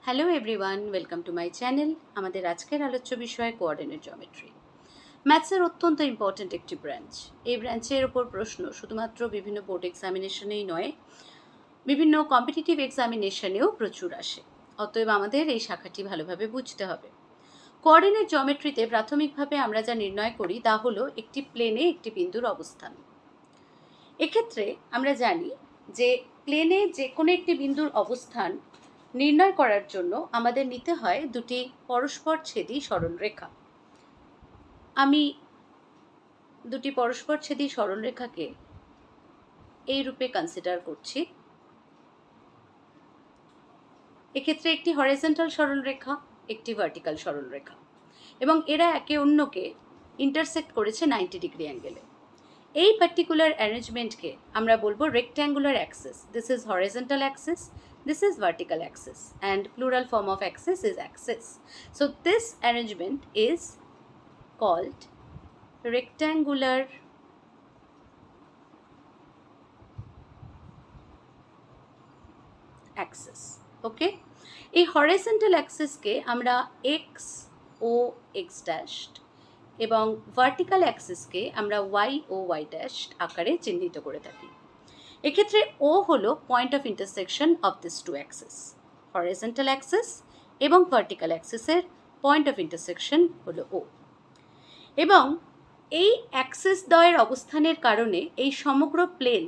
Hello everyone, welcome to my channel. আমাদের আজকের আলোচ্য বিষয় কোঅর্ডিনেট জিওমেট্রি। ম্যাথসের অত্যন্ত ইম্পর্ট্যান্ট একটি ব্রাঞ্চ। এই ব্রাঞ্চের ওপর প্রশ্ন শুধুমাত্র বিভিন্ন বোর্ড এক্সামিনেশনেই নয়, বিভিন্ন কম্পিটিটিভ এক্সামিনেশনেও প্রচুর আসে। অতএব আমাদের এই শাখাটি ভালোভাবে বুঝতে হবে। কোঅর্ডিনেট জিওমেট্রিতে প্রাথমিকভাবে আমরা যা নির্ণয় করি তা হলো একটি প্লেনে একটি বিন্দুর অবস্থান। এক্ষেত্রে আমরা জানি যে প্লেনে যে কোনো একটি বিন্দুর অবস্থান নির্ণয় করার জন্য আমাদের নিতে হয় দুটি পরস্পরছেদী সরলরেখা। আমি দুটি পরস্পরছেদী সরলরেখাকে এই রূপে কনসিডার করছি। এক্ষেত্রে একটি হরিজন্টাল সরলরেখা, একটি ভার্টিক্যাল সরলরেখা, এবং এরা একে অন্যকে ইন্টারসেক্ট করেছে 90 ডিগ্রি অ্যাঙ্গেলে। এই পার্টিকুলার অ্যারেঞ্জমেন্টকে আমরা বলবো rectangular Axis. This is horizontal Axis, this is vertical axis, and plural form of axis is axis. So this arrangement is called rectangular axis. Okay, এই horizontal axis কে আমরা x ও x dashed এবং vertical axis কে আমরা y ও y dashed আকারে চিহ্নিত করে থাকি। এক্ষেত্রে O হলো point of intersection of this two axis. Horizontal axis এবং ভার্টিক্যাল অ্যাক্সিসের পয়েন্ট অফ ইন্টারসেকশন হলো ও। এবং এই অ্যাক্সিস দ্বয়ের অবস্থানের কারণে এই সমগ্র প্লেন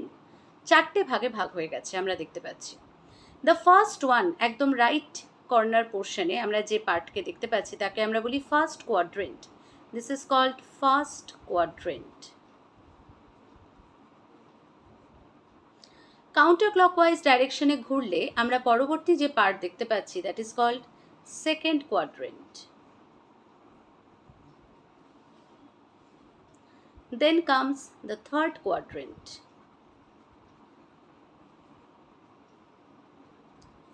চারটে ভাগে ভাগ হয়ে গেছে আমরা দেখতে পাচ্ছি। দ্য ফার্স্ট ওয়ান, একদম রাইট কর্নার পোর্শনে আমরা যে পার্টকে দেখতে পাচ্ছি তাকে আমরা বলি first quadrant. This is called first quadrant. Counter clockwise ডাইরেকশনে ঘুরলে আমরা পরবর্তী যে পার্ট দেখতে পাচ্ছি that is called second quadrant. Then comes the third quadrant.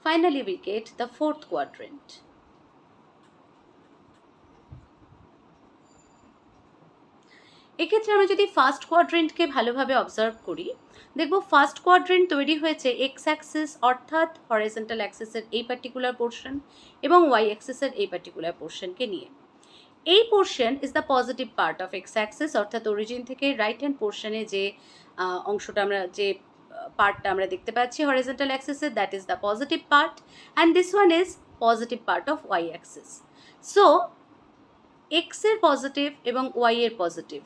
Finally we get the fourth quadrant. এক্ষেত্রে আমরা যদি ফার্স্ট কোয়াড্রেন্টকে ভালোভাবে অবজার্ভ করি, দেখব ফার্স্ট কোয়াড্রেন্ট তৈরি হয়েছে এক্স অ্যাক্সিস অর্থাৎ হরিজন্টাল অ্যাক্সিসের এই পার্টিকুলার পোর্শন এবং ওয়াই অ্যাক্সিসের এই পার্টিকুলার পোর্শনকে নিয়ে। এই portion is the positive part of X axis, অর্থাৎ অরিজিন থেকে রাইট হ্যান্ড পোর্শনে যে অংশটা আমরা যে পার্টটা আমরা দেখতে পাচ্ছি হরিজন্টাল অ্যাক্সিসের, that is the positive part, and this one is positive part of Y axis. So এক্সের পজিটিভ এবং ওয়াই এর পজিটিভ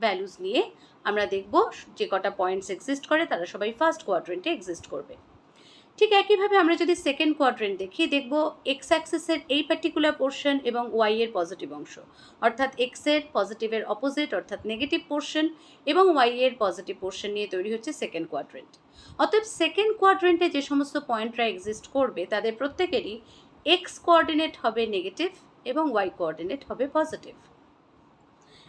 ভ্যালুজ নিয়ে আমরা দেখব যে কটা পয়েন্টস এক্সিস্ট করে তারা সবাই ফার্স্ট কোয়াড্রেন্টে এক্সিস্ট করবে। ঠিক একইভাবে আমরা যদি সেকেন্ড কোয়াড্রেন্ট দেখি, দেখব এক্স অ্যাক্সিসের এই পার্টিকুলার পোর্শন এবং ওয়াই এর পজিটিভ অংশ, অর্থাৎ এক্সের পজিটিভের অপোজিট অর্থাৎ নেগেটিভ পোর্শন এবং ওয়াই এর পজিটিভ পোর্শন নিয়ে তৈরি হচ্ছে সেকেন্ড কোয়াড্রেন্ট। অতএব সেকেন্ড কোয়াড্রেন্টে যে সমস্ত পয়েন্টরা এক্সিস্ট করবে তাদের প্রত্যেকেরই এক্স কোঅর্ডিনেট হবে নেগেটিভ এবং ওয়াই কোঅর্ডিনেট হবে পজিটিভ।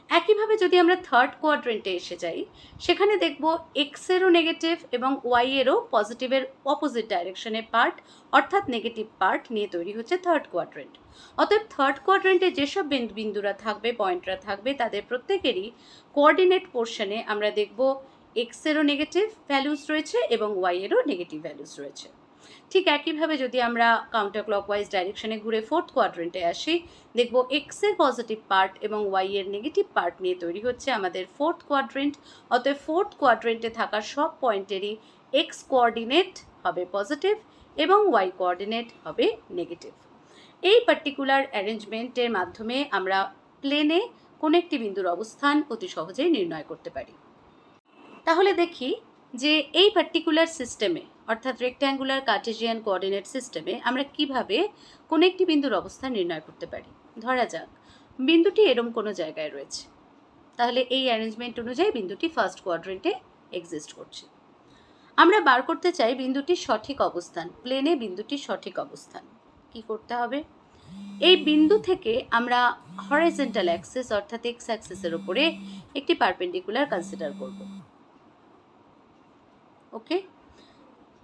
একইভাবে যদি আমরা থার্ড কোয়াড্রেন্টে এসে যাই, সেখানে দেখব এক্সেরও নেগেটিভ এবং ওয়াই এরও পজিটিভের অপোজিট ডাইরেকশনের পার্ট অর্থাৎ নেগেটিভ পার্ট নিয়ে তৈরি হচ্ছে থার্ড কোয়াড্রেন্ট। অতএব থার্ড কোয়াড্রেন্টে যেসব বিন্দুরা থাকবে, পয়েন্টরা থাকবে, তাদের প্রত্যেকেরই কোঅর্ডিনেট পোর্শনে আমরা দেখব এক্সেরও নেগেটিভ ভ্যালুস রয়েছে এবং ওয়াই এরও নেগেটিভ ভ্যালুস রয়েছে। ঠিক একইভাবে যদি আমরা কাউন্টার ক্লকওয়াইজ ডাইরেকশনে ঘুরে ফোর্থ কোয়াড্রেন্টে আসি, দেখব এক্সের পজিটিভ পার্ট এবং ওয়াই এর নেগেটিভ পার্ট নিয়ে তৈরি হচ্ছে আমাদের ফোর্থ কোয়াড্রেন্ট। অতএব ফোর্থ কোয়াড্রেন্টে থাকা সব পয়েন্টেরই এক্স কোঅর্ডিনেট হবে পজিটিভ এবং ওয়াই কোঅর্ডিনেট হবে নেগেটিভ। এই পার্টিকুলার অ্যারেঞ্জমেন্টের মাধ্যমে আমরা প্লেনে কোনো একটি বিন্দুর অবস্থান অতি সহজেই নির্ণয় করতে পারি। তাহলে দেখি যে এই পার্টিকুলার সিস্টেমে অর্থাৎ রেক্ট্যাঙ্গুলার কার্টেসিয়ান কোঅর্ডিনেট সিস্টেমে আমরা কিভাবে কোনো একটি বিন্দুর অবস্থান নির্ণয় করতে পারি। ধরা যাক বিন্দুটি এরম কোনো জায়গায় রয়েছে, তাহলে এই অ্যারেঞ্জমেন্ট অনুযায়ী বিন্দুটি ফার্স্ট কোয়াড্রেন্টে এক্সিস্ট করছে। আমরা বার করতে চাই বিন্দুটির সঠিক অবস্থান, প্লেনে বিন্দুটির সঠিক অবস্থান। কি করতে হবে? এই বিন্দু থেকে আমরা হরিজন্টাল অ্যাক্সিস অর্থাৎ এক্স অ্যাক্সিসের উপরে একটি পারপেন্ডিকুলার কনসিডার করব। ওকে,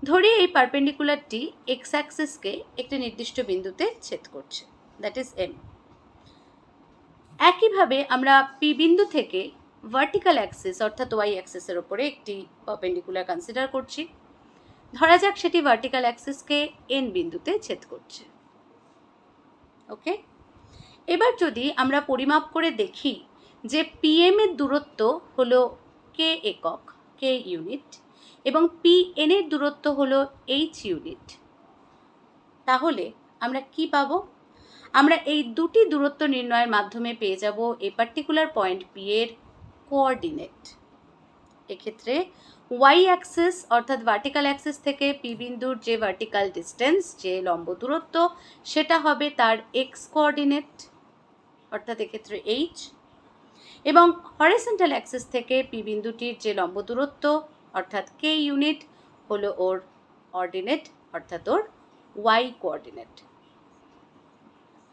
ধরি এই পারপেন্ডিকুলারটি এক্স অ্যাক্সিসকে একটি নির্দিষ্ট বিন্দুতে ছেদ করছে, দ্যাট ইজ এম। একইভাবে আমরা পি বিন্দু থেকে ভার্টিক্যাল অ্যাক্সিস অর্থাৎ ওয়াই অ্যাক্সিসের ওপরে একটি পারপেন্ডিকুলার কনসিডার করছি। ধরা যাক সেটি ভার্টিক্যাল অ্যাক্সিসকে এন বিন্দুতে ছেদ করছে। ওকে, এবার যদি আমরা পরিমাপ করে দেখি যে পিএম এর দূরত্ব হলো কে একক, কে ইউনিট, এবং পিএন এর দূরত্ব হলো এইচ ইউনিট, তাহলে আমরা কি পাবো? আমরা এই দুটি দূরত্ব নির্ণয়ের মাধ্যমে পেয়ে যাব এই পার্টিকুলার পয়েন্ট পি এর কোঅর্ডিনেট। এক্ষেত্রে ওয়াই অ্যাক্সিস অর্থাৎ ভার্টিক্যাল অ্যাক্সিস থেকে পি বিন্দুর যে ভার্টিক্যাল ডিস্টেন্স, যে লম্ব দূরত্ব, সেটা হবে তার এক্স কোঅর্ডিনেট অর্থাৎ এক্ষেত্রে এইচ, এবং হরিজন্টাল অ্যাক্সিস থেকে পি বিন্দুটির যে লম্ব দূরত্ব অর্থাৎ কে ইউনিট হলো ওর অর্ডিনেট অর্থাৎ ওর ওয়াই কোঅর্ডিনেট।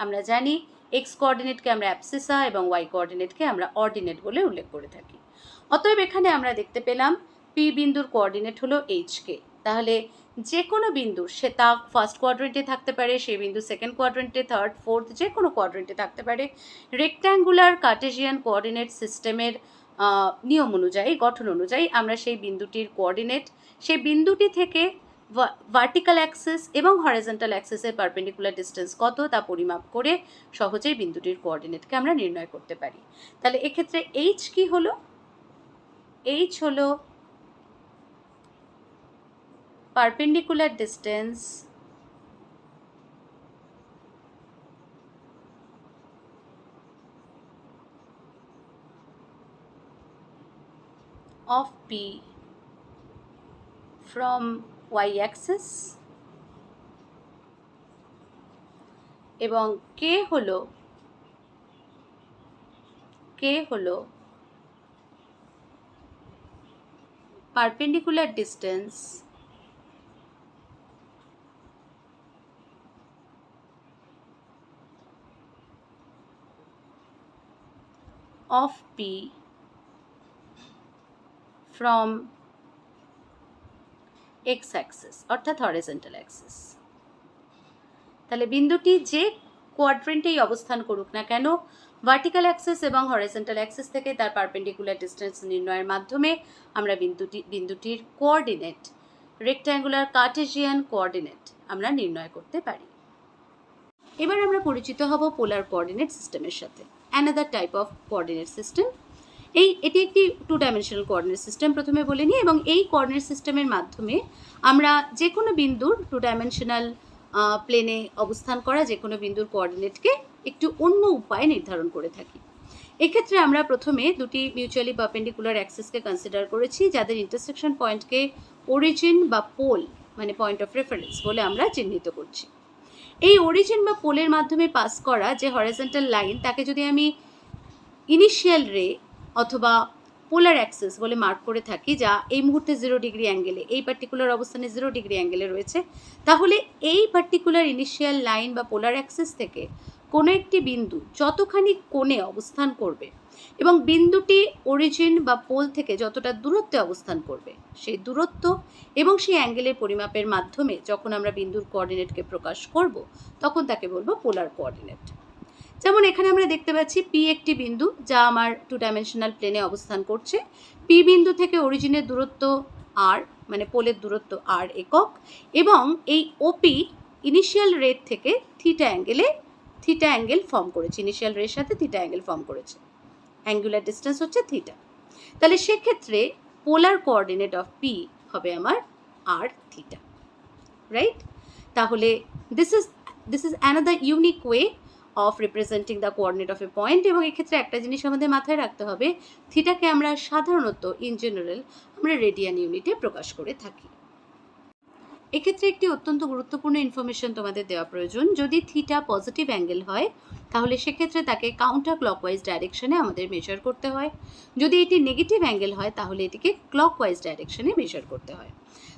আমরা জানি এক্স কোঅর্ডিনেটকে আমরা অ্যাবসিসা এবং ওয়াই কোঅর্ডিনেটকে আমরা অর্ডিনেট বলে উল্লেখ করে থাকি। অতএব এখানে আমরা দেখতে পেলাম পি বিন্দুর কোঅর্ডিনেট হলো এইচ কে। তাহলে যে কোনো বিন্দু, সে তা ফার্স্ট কোয়াড্রেন্টে থাকতে পারে, সেই বিন্দু সেকেন্ড কোয়াড্রেন্টে, থার্ড, ফোর্থ, যে কোনো কোয়াড্রেন্টে থাকতে পারে, রেক্ট্যাঙ্গুলার কার্টেসিয়ান কোঅর্ডিনেট সিস্টেমের নিয়ম অনুযায়ী, গঠন অনুযায়ী আমরা সেই বিন্দুটির কোঅর্ডিনেট, সেই বিন্দুটি থেকে ভার্টিক্যাল অ্যাক্সিস এবং হরিজন্টাল অ্যাক্সিসের পারপেন্ডিকুলার ডিস্টেন্স কত তা পরিমাপ করে সহজেই বিন্দুটির কোঅর্ডিনেটকে আমরা নির্ণয় করতে পারি। তাহলে এক্ষেত্রে এইচ কি হলো? এইচ হলো perpendicular distance of P from y-axis এবং k হলো perpendicular distance of P from x-axis অর্থাৎ horizontal axis। তাহলে বিন্দুটি যে কোয়াড্রেন্টেই অবস্থান করুক না কেন, ভার্টিক্যাল অ্যাক্সিস এবং হরিজন্টাল অ্যাক্সিস থেকে তার পারপেন্ডিকুলার ডিস্টেন্স নির্ণয়ের মাধ্যমে আমরা বিন্দুটির কোঅর্ডিনেট, রেক্ট্যাঙ্গুলার কার্টেসিয়ান কোঅর্ডিনেট আমরা নির্ণয় করতে পারি। এবার আমরা পরিচিত হব পোলার কোঅর্ডিনেট সিস্টেমের সাথে, another type of coordinate system. এটি একটি 2 ডাইমেনশনাল কোঅর্ডিনেট সিস্টেম প্রথমে বলে নিই, এবং এই কোঅর্ডিনেট সিস্টেমের মাধ্যমে আমরা যে কোনো বিন্দুর 2 ডাইমেনশনাল প্লেনে অবস্থান করা যে কোনো বিন্দুর কোঅর্ডিনেটকে একটু অন্য উপায়ে নির্ধারণ করে থাকি। এক্ষেত্রে আমরা প্রথমে দুটি মিউচুয়ালি পারপেন্ডিকুলার অ্যাক্সিসকে কনসিডার করেছি, যাদের ইন্টারসেকশন পয়েন্টকে অরিজিন বা পোল মানে পয়েন্ট অফ রেফারেন্স বলে আমরা চিহ্নিত করছি। এই অরিজিন বা পোলের মাধ্যমে পাস করা যে হরিজন্টাল লাইন, তাকে যদি আমি ইনিশিয়াল রে অথবা পোলার অ্যাক্সিস বলে মার্ক করে থাকি, যা এই মুহূর্তে 0 ডিগ্রি অ্যাঙ্গেলে, এই পার্টিকুলার অবস্থানে 0 ডিগ্রি অ্যাঙ্গেলে রয়েছে, তাহলে এই পার্টিকুলার ইনিশিয়াল লাইন বা পোলার অ্যাক্সিস থেকে কোনো একটি বিন্দু যতখানি কোণে অবস্থান করবে এবং বিন্দুটি অরিজিন বা পোল থেকে যতটা দূরত্বে অবস্থান করবে, সেই দূরত্ব এবং সেই অ্যাঙ্গেলের পরিমাপের মাধ্যমে যখন আমরা বিন্দুর কোঅর্ডিনেটকে প্রকাশ করব, তখন তাকে বলবো পোলার কোঅর্ডিনেট। যেমন এখানে আমরা দেখতে পাচ্ছি পি একটি বিন্দু, যা আমার 2 ডাইমেনশনাল প্লেনে অবস্থান করছে। পি বিন্দু থেকে অরিজিনের দূরত্ব আর, মানে পোলের দূরত্ব আর একক, এবং এই ওপি ইনিশিয়াল রেট থেকে থিটা অ্যাঙ্গেল ফর্ম করেছে, ইনিশিয়াল রের সাথে থিটা অ্যাঙ্গেল ফর্ম করেছে, অ্যাঙ্গুলার ডিস্টেন্স হচ্ছে থিটা। তাহলে সেক্ষেত্রে পোলার কোঅর্ডিনেট অফ পি হবে আমার আর থিটা, রাইট? তাহলে this is another unique way of representing the coordinate of A point. এবং এক্ষেত্রে একটা জিনিস আমাদের মাথায় রাখতে হবে, থিটাকে আমরা সাধারণত ইন জেনারেল আমরা রেডিয়ান ইউনিটে প্রকাশ করে থাকি। এক্ষেত্রে একটি অত্যন্ত গুরুত্বপূর্ণ ইনফরমেশন তোমাদের দেওয়া প্রয়োজন। যদি থিটা পজিটিভ অ্যাঙ্গেল হয়, তাহলে সেক্ষেত্রে তাকে কাউন্টার ক্লকওয়াইজ ডাইরেকশনে আমাদের মেজার করতে হয়। যদি এটি নেগেটিভ অ্যাঙ্গেল হয়, তাহলে এটিকে ক্লকওয়াইজ ডাইরেকশনে মেজার করতে হয়।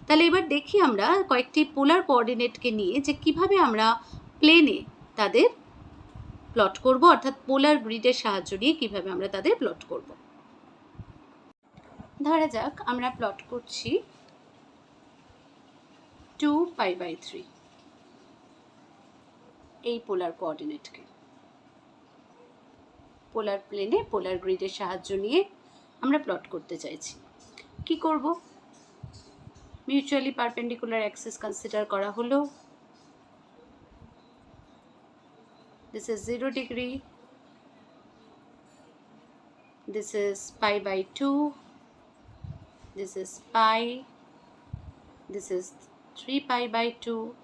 তাহলে এবার দেখি আমরা কয়েকটি পোলার কোঅর্ডিনেটকে নিয়ে যে কিভাবে আমরা প্লেনে তাদের প্লট করব, অর্থাৎ পোলার গ্রিডের সাহায্য নিয়ে কিভাবে আমরা তাদের প্লট করব। ধরা যাক আমরা প্লট করছি 2π/3 এই পোলার কোঅর্ডিনেটকে পোলার প্লেনে পোলার গ্রিডের সাহায্য নিয়ে আমরা প্লট করতে চাইছি। কি করব? মিউচুয়ালি পারপেন্ডিকুলার অ্যাক্সিস কনসিডার করা হলো, this is 0 degree, this is pi by 2, this is pi, this is 3 pi by 2,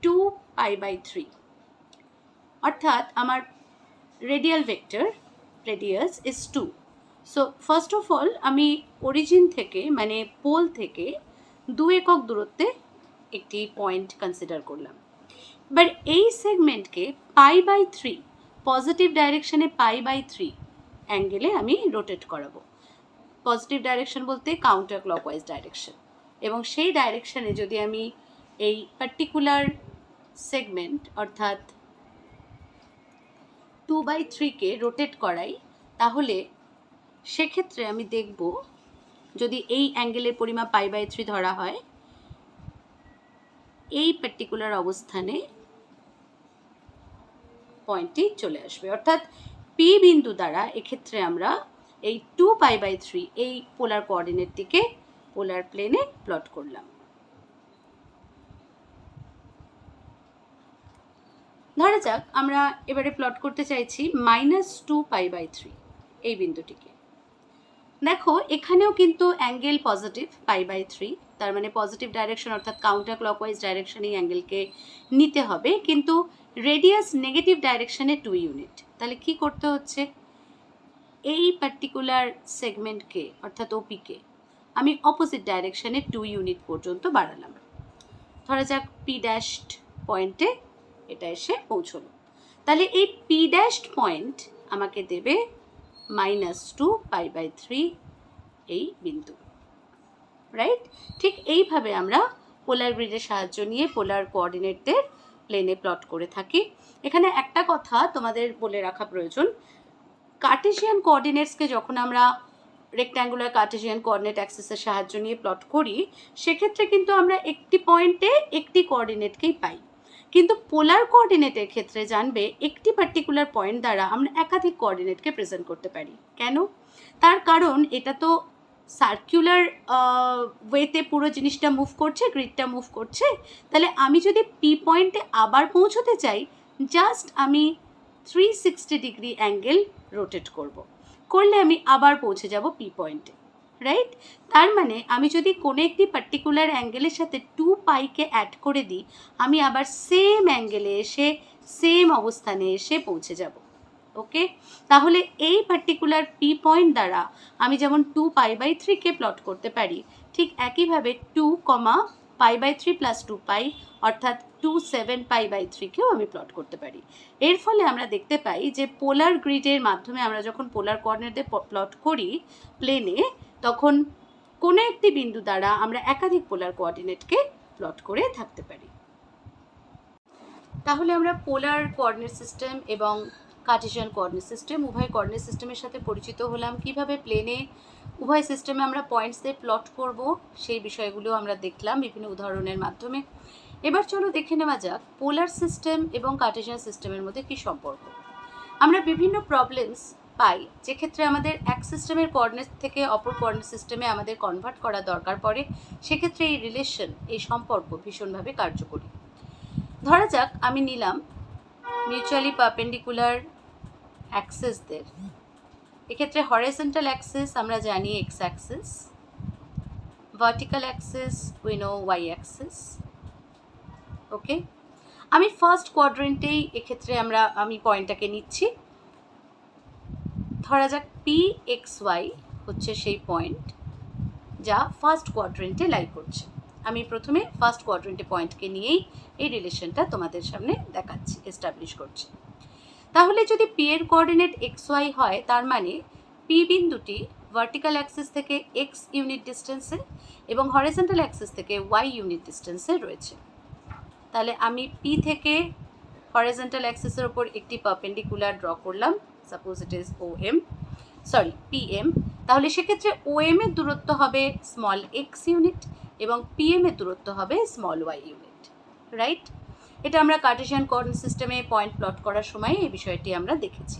2 pi by 3, অর্থাৎ আমার radial vector radius is 2। So first of all আমি অরিজিন থেকে মানে পোল থেকে 2 একক দূরত্বে একটি পয়েন্ট কনসিডার করলাম। এবার এই সেগমেন্টকে পাই বাই 3 পজিটিভ ডাইরেকশনে পাই বাই 3 অ্যাঙ্গেলে আমি রোটেট করাবো। পজিটিভ ডাইরেকশন বলতে কাউন্টার ক্লকওয়াইজ ডাইরেকশন, এবং সেই ডাইরেকশনে যদি আমি এই পার্টিকুলার সেগমেন্ট অর্থাৎ 2/3কে রোটেট করাই, তাহলে সেক্ষেত্রে আমি দেখব যদি এই অ্যাঙ্গেলের পরিমাপ পাই বাই 3 ধরা হয়, এই পার্টিকুলার অবস্থানে পয়েন্টটি চলে আসবে। অর্থাৎ পি বিন্দু দ্বারা এক্ষেত্রে আমরা এই 2 পাই বাই 3 এই পোলার কোঅর্ডিনেটটিকে পোলার প্লেনে প্লট করলাম। ধরা যাক আমরা এবারে প্লট করতে চাইছি -2 পাই বাই 3 এই বিন্দুটিকে। দেখো এখানেও কিন্তু অ্যাঙ্গেল পজিটিভ পাই বাই 3, তার মানে পজিটিভ ডাইরেকশন অর্থাৎ কাউন্টার ক্লকওয়াইজ ডাইরেকশনে অ্যাঙ্গেলকে নিতে হবে, কিন্তু রেডিয়াস নেগেটিভ ডাইরেকশনে 2 ইউনিট। তাহলে কি করতে হচ্ছে, এই পার্টিকুলার সেগমেন্টকে অর্থাৎ ওপিকে আমি অপোজিট ডাইরেকশনে 2 ইউনিট পর্যন্ত বাড়ালাম। ধরা যাক পি ড্যাশড পয়েন্টে এটা এসে পৌঁছলো, তাহলে এই পি ড্যাশড পয়েন্ট আমাকে দেবে -2 পাই বাই 3 এই বিন্দু, রাইট? ঠিক এইভাবে আমরা পোলার গ্রিডের সাহায্য নিয়ে পোলার কোঅর্ডিনেটদের প্লেনে প্লট করে থাকি। এখানে একটা কথা তোমাদের বলে রাখা প্রয়োজন, কার্টেসিয়ান কোঅর্ডিনেটসকে যখন আমরা রেক্ট্যাঙ্গুলার কার্টেসিয়ান কোঅর্ডিনেট অ্যাক্সিসের সাহায্য নিয়ে প্লট করি, সেক্ষেত্রে কিন্তু আমরা একটি পয়েন্টে একটি কোঅর্ডিনেটকেই পাই, কিন্তু পোলার কোঅর্ডিনেটের ক্ষেত্রে জানবে একটি পার্টিকুলার পয়েন্ট দ্বারা আমরা একাধিক কোঅর্ডিনেটকে প্রেজেন্ট করতে পারি। কেন? তার কারণ এটা তো সার্কুলার ওয়েতে পুরো জিনিসটা মুভ করছে, গ্রিডটা মুভ করছে। তাহলে আমি যদি পি পয়েন্টে আবার পৌঁছতে চাই, জাস্ট আমি 360 ডিগ্রি অ্যাঙ্গেল রোটেট করলে আমি আবার পৌঁছে যাব পি পয়েন্টে, রাইট? তার মানে আমি যদি কোনো একটি পার্টিকুলার অ্যাঙ্গেলের সাথে 2 পাইকে অ্যাড করে দিই, আমি আবার সেম অ্যাঙ্গেলে এসে সেম অবস্থানে এসে পৌঁছে যাব। ওকে, তাহলে এই পার্টিকুলার পি পয়েন্ট দ্বারা আমি যেমন 2 পাই বাই 3কে প্লট করতে পারি, ঠিক একইভাবে 2, পাই বাই 3 প্লাস 2 পাই অর্থাৎ 7 পাই বাই 3কেও আমি প্লট করতে পারি। এর ফলে আমরা দেখতে পাই যে পোলার গ্রিডের মাধ্যমে আমরা যখন পোলার কোঅর্ডিনেটে প্লট করি প্লেনে, তখন কোনো একটি বিন্দু দ্বারা আমরা একাধিক পোলার কোঅর্ডিনেটকে প্লট করে থাকতে পারি। তাহলে আমরা পোলার কোঅর্ডিনেট সিস্টেম এবং কার্টেসিয়ান কোঅর্ডিনেট সিস্টেম উভয় কোঅর্ডিনেট সিস্টেমের সাথে পরিচিত হলাম। কিভাবে প্লেনে উভয় সিস্টেমে আমরা পয়েন্টস দিয়ে প্লট করব সেই বিষয়গুলো আমরা দেখলাম বিভিন্ন উদাহরণের মাধ্যমে। এবার চলো দেখে নেওয়া যাক পোলার সিস্টেম এবং কার্টেসিয়ান সিস্টেমের মধ্যে কী সম্পর্ক। আমরা বিভিন্ন প্রবলেমস পাই যেক্ষেত্রে আমাদের এক সিস্টেমের কোঅর্ডিনেট থেকে অপর কোঅর্ডিনেট সিস্টেমে আমাদের কনভার্ট করা দরকার পড়ে, সেক্ষেত্রে এই রিলেশন, এই সম্পর্ক ভীষণভাবে কার্যকরী। ধরা যাক আমি নিলাম মিউচুয়ালি পারপেন্ডিকুলার অ্যাক্সিসদের। এক্ষেত্রে হরিজন্টাল অ্যাক্সিস আমরা জানি X axis, vertical axis we know Y axis. Okay, আমি ফার্স্ট কোয়াড্রেন্টেই এক্ষেত্রে আমি পয়েন্টটাকে নিচ্ছি। ধরা যাক পি এক্স ওয়াই হচ্ছে সেই পয়েন্ট যা ফার্স্ট কোয়াড্রেন্টে লাই করছে। আমি প্রথমে ফার্স্ট কোয়াড্রেন্টে পয়েন্টকে নিয়েই এই রিলেশনটা তোমাদের সামনে দেখাচ্ছি, এস্টাবলিশ করছি। তাহলে যদি পি এর কোঅর্ডিনেট এক্স ওয়াই হয়, তার মানে পি বিন্দুটি ভার্টিক্যাল অ্যাক্সিস থেকে এক্স ইউনিট ডিস্টেন্সে এবং হরিজন্টাল অ্যাক্সিস থেকে ওয়াই ইউনিট ডিস্টেন্সে রয়েছে। তাহলে আমি পি থেকে হরিজন্টাল অ্যাক্সিসের ওপর একটি পারপেন্ডিকুলার ড্র করলাম, সাপোজ ইট ইজ পিএম। তাহলে সেক্ষেত্রে ওএম এর দূরত্ব হবে স্মল এক্স ইউনিট এবং পিএম এর দূরত্ব হবে স্মল ওয়াই ইউনিট, রাইট? এটা আমরা কার্টেসিয়ান কোঅর্ডিনেট সিস্টেমে পয়েন্ট প্লট করার সময় এই বিষয়টি আমরা দেখেছি।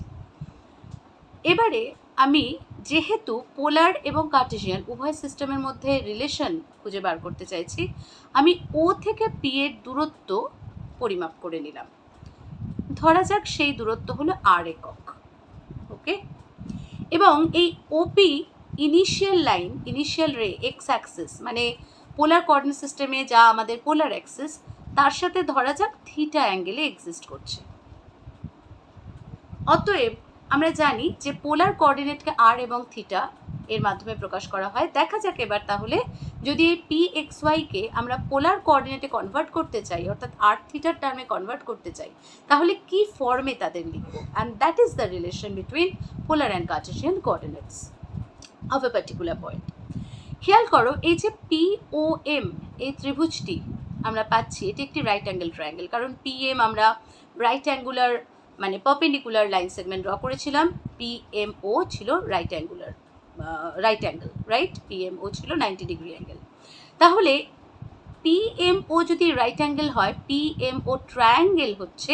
এবারে আমি যেহেতু পোলার এবং কার্টেসিয়ান উভয় সিস্টেমের মধ্যে রিলেশন খুঁজে বার করতে চাইছি, আমি ও থেকে পি এর দূরত্ব পরিমাপ করে নিলাম। ধরা যাক সেই দূরত্ব হলো আর একক। ওকে, এবং এই ওপি ইনিশিয়াল লাইন, ইনিশিয়াল রে এক্স অ্যাক্সিস মানে পোলার কোঅর্ডিনেট সিস্টেমে যা আমাদের পোলার অ্যাক্সিস, তার সাথে ধরা যাক থিটা অ্যাঙ্গেলে এক্সিস্ট করছে। অতএব আমরা জানি যে পোলার কোঅর্ডিনেটকে আর এবং থিটা এর মাধ্যমে প্রকাশ করা হয়। দেখা যাক এবার তাহলে যদি এই পি এক্স ওয়াইকে আমরা পোলার কোঅর্ডিনেটে কনভার্ট করতে চাই, অর্থাৎ আর থিটার টার্মে কনভার্ট করতে চাই, তাহলে কি ফর্মে তাদের লিখব? And that is the relation between polar and Cartesian coordinates of a particular point. খেয়াল করো, এই যে পি ও এম এই ত্রিভুজটি আমরা পাচ্ছি, এটি একটি রাইট অ্যাঙ্গেল ট্রায়াঙ্গেল, কারণ পি এম আমরা রাইট অ্যাঙ্গুলার মানে পারপেন্ডিকুলার লাইন সেগমেন্ট ড্র করেছিলাম। পি এম ও ছিল right angular right angle, right, P M O ছিল 90 ডিগ্রি অ্যাঙ্গেল। তাহলে পি এম ও যদি রাইট অ্যাঙ্গেল হয়, পি এম ও ট্রায়াঙ্গেল হচ্ছে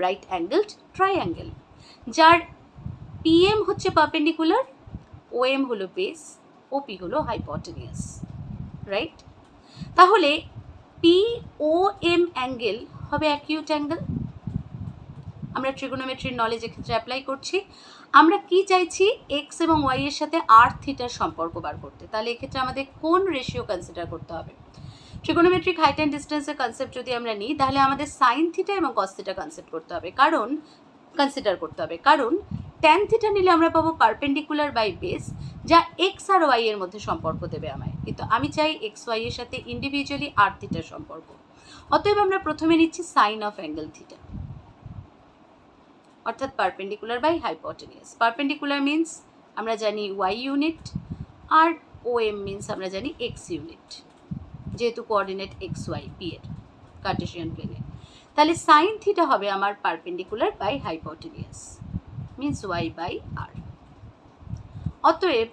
রাইট অ্যাঙ্গেলড ট্রায়াঙ্গেল, যার P M হচ্ছে perpendicular, O M হলো বেস, ওপি হলো হাইপোটেনিয়াস, রাইট? তাহলে পি ও এম অ্যাঙ্গেল হবে অ্যাকিউট অ্যাঙ্গেল। আমরা ট্রিগোনোমেট্রির নলেজ এক্ষেত্রে অ্যাপ্লাই করছি। আমরা কি চাইছি? এক্স এবং ওয়াই এর সাথে আর থিটার সম্পর্ক বার করতে। তাহলে এক্ষেত্রে আমাদের কোন রেশিও কনসিডার করতে হবে? ট্রিগোনোমেট্রিক হাইট অ্যান্ড ডিস্টেন্সের কনসেপ্ট যদি আমরা নিই, তাহলে আমাদের সাইন থিটা এবং কস থিটা কনসিডার করতে হবে, কারণ ট্যান থিটা নিলে আমরা পাবো পারপেন্ডিকুলার বাই বেস, যা এক্স আর ওয়াই এর মধ্যে সম্পর্ক দেবে আমায়, কিন্তু আমি চাই এক্স ওয়াই এর সাথে ইন্ডিভিজুয়ালি আর থিটার সম্পর্ক। অতএব আমরা প্রথমে নিচ্ছি সাইন অফ অ্যাঙ্গেল থিটা, অর্থাৎ perpendicular by hypotenuse. Perpendicular means আমরা জানি ওয়াই ইউনিট, আর ও এম মিন্স আমরা জানি এক্স ইউনিট, যেহেতু কোঅর্ডিনেট এক্স ওয়াই পি এর কার্টেসিয়ান প্লেনে। তাহলে সাইন থিটা হবে আমার perpendicular by hypotenuse, means Y by R. অতএব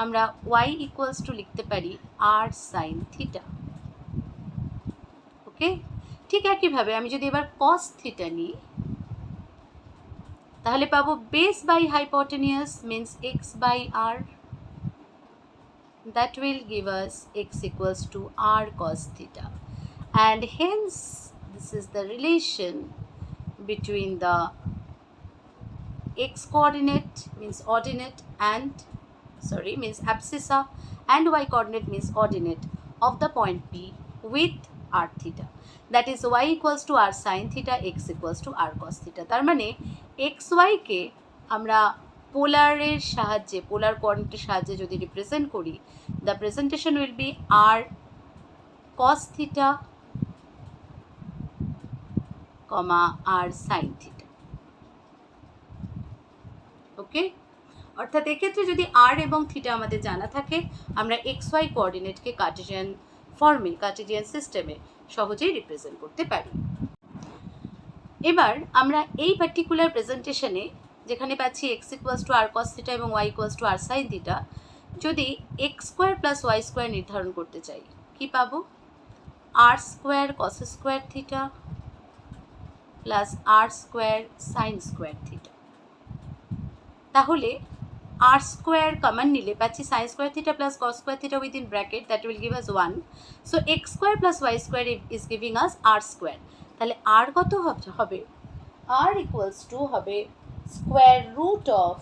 আমরা ওয়াই ইকুয়ালস টু লিখতে পারি আর সাইন থিটা। ওকে, ঠিক একইভাবে আমি যদি এবার কস থিটা নিই, তাহলে পাবো base by hypotenuse means x by r, that will give us x equals to r cos theta, and hence this is the relation between the x coordinate means ordinate and means abscissa and y coordinate means ordinate of the point P with r theta, that is y equals to r sin theta, x equals to r cos theta। তার মানে x y কে আমরা পোলারের সাহায্যে, পোলার কোঅর্ডিনেটের সাহায্যে যদি represent করি, the presentation will be R cos theta comma R sine theta. Okay, অর্থাৎ এক্ষেত্রে যদি আর এবং থিটা আমাদের জানা থাকে, আমরা এক্স ওয়াই কোঅর্ডিনেটকে কার্টেসিয়ান ফর্মে, কার্টেসিয়ান সিস্টেমে সহজেই রিপ্রেজেন্ট করতে পারি। এবার আমরা এই পার্টিকুলার প্রেজেন্টেশনে যেখানে পাচ্ছি X equals to R cos theta এবং Y equals to R sine theta, যদি X square plus Y square নির্ধারণ করতে চাই, কি পাবো? R square cos square theta plus R square sine square theta. তাহলে আর স্কোয়ার কমন নিলে পাচ্ছি sine square theta plus cos square theta within bracket, that will give us 1। So X square plus Y square is giving us R square. তাহলে আর কত হবে? আর equals two হবে square root of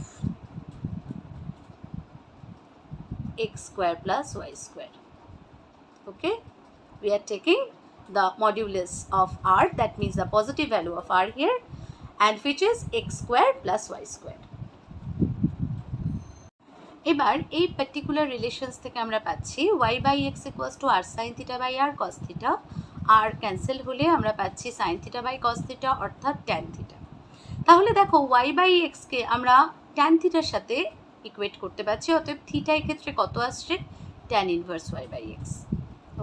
x square plus y square. Okay, we are taking the modulus of r, that means the positive value of r here, and which is x square plus y square. এবার এই particular relations থেকে আমরা পাচ্ছি y by x equals to R sine theta by r cos theta, r cancel হলে আমরা পাচ্ছি sine theta by cos theta, অর্থাৎ tan theta. তাহলে দেখো y বাই এক্সকে আমরা ট্যান থিটার সাথে ইকুয়েট করতে পারছি, অতএব থিটা এক্ষেত্রে কত আসছে? Tan inverse y by X.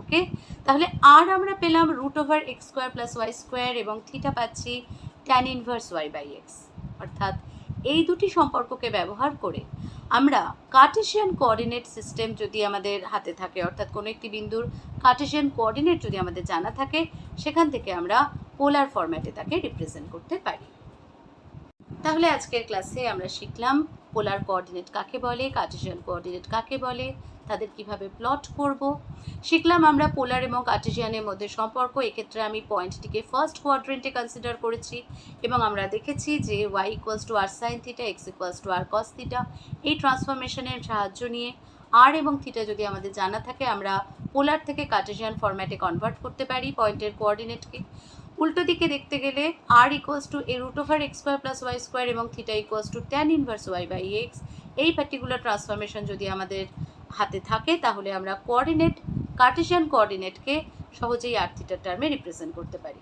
Okay, তাহলে আর আমরা পেলাম root over X square plus Y square, এবং থিটা পাচ্ছি tan inverse y by X. অর্থাৎ এই দুটি সম্পর্ককে ব্যবহার করে আমরা কার্টেসিয়ান কোঅর্ডিনেট সিস্টেম যদি আমাদের হাতে থাকে, অর্থাৎ কোনো একটি বিন্দুর কার্টেসিয়ান কোঅর্ডিনেট যদি আমাদের জানা থাকে, সেখান থেকে আমরা পোলার ফরম্যাটে তাকে রিপ্রেজেন্ট করতে পারি। তাহলে আজকের ক্লাসে আমরা শিখলাম পোলার কোঅর্ডিনেট কাকে বলে, কার্টেসিয়ান কোঅর্ডিনেট কাকে বলে, তাদের কিভাবে প্লট করব। শিখলাম আমরা পোলার এবং কার্টেসিয়ানের মধ্যে সম্পর্ক। এক্ষেত্রে আমি পয়েন্টটিকে ফার্স্ট কোয়াড্রেন্টে কনসিডার করেছি এবং আমরা দেখেছি যে y equals to R sine theta, x equals to R cos theta. এই ট্রান্সফরমেশনের সাহায্য নিয়ে আর এবং থিটা যদি আমাদের জানা থাকে, আমরা পোলার থেকে কার্টেসিয়ান ফরম্যাটে কনভার্ট করতে পারি পয়েন্টের কোঅর্ডিনেটকে। উল্টো দিকে দেখতে গেলে R equals to a root over X square plus Y square এবং theta equals to tan inverse Y by X, এই পার্টিকুলার ট্রান্সফরমেশন যদি আমাদের হাতে থাকে তাহলে আমরা কোঅর্ডিনেট, কার্টেসিয়ান কোঅর্ডিনেটকে সহজেই আর থিটার টার্মে রিপ্রেজেন্ট করতে পারি।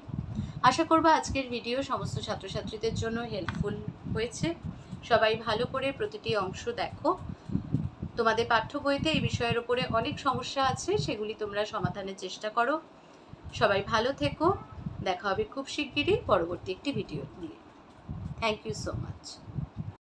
আশা করব আজকের ভিডিও সমস্ত ছাত্রছাত্রীদের জন্য হেল্পফুল হয়েছে। সবাই ভালো করে প্রতিটি অংশ দেখো। তোমাদের পাঠ্য বইতে এই বিষয়ের উপরে অনেক সমস্যা আছে, সেগুলি তোমরা সমাধানের চেষ্টা করো। সবাই ভালো থেকো। দেখা হবে খুব শিগগিরই পরবর্তী একটি ভিডিও নিয়ে। Thank you so much.